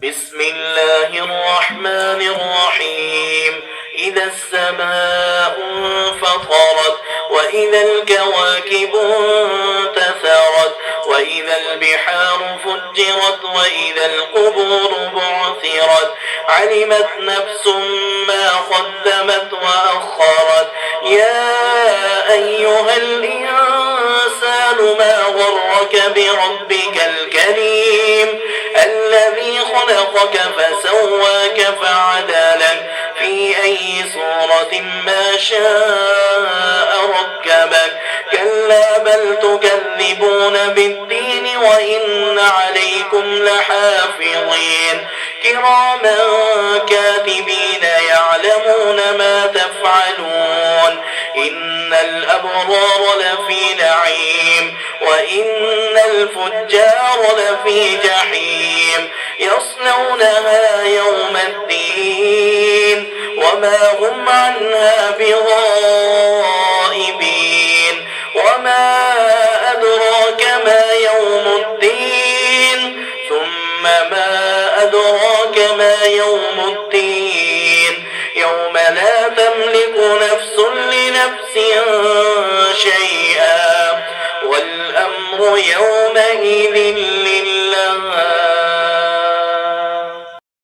بسم الله الرحمن الرحيم. إذا السماء انفطرت وإذا الكواكب انتثرت وإذا البحار فجرت وإذا القبور بعثرت علمت نفس ما قدمت وأخرت. يا أيها الإنسان ما غرك بربك الكريم الذي خلقك فسواك فعدلك في أي صورة ما شاء ركبك. كلا بل تكذبون بالدين وإن عليكم لحافظين كراما كاتبين يعلمون ما تفعلون. إن الأبرار لفي نعيم وإن الفجار لفي جحيم يصلونها يوم الدين وما هم عنها بغائبين. وما أدراك ما يوم الدين ثم ما أدراك ما يوم الدين يوم لا تملك نفس لنفس شيئا والأمر يومئذ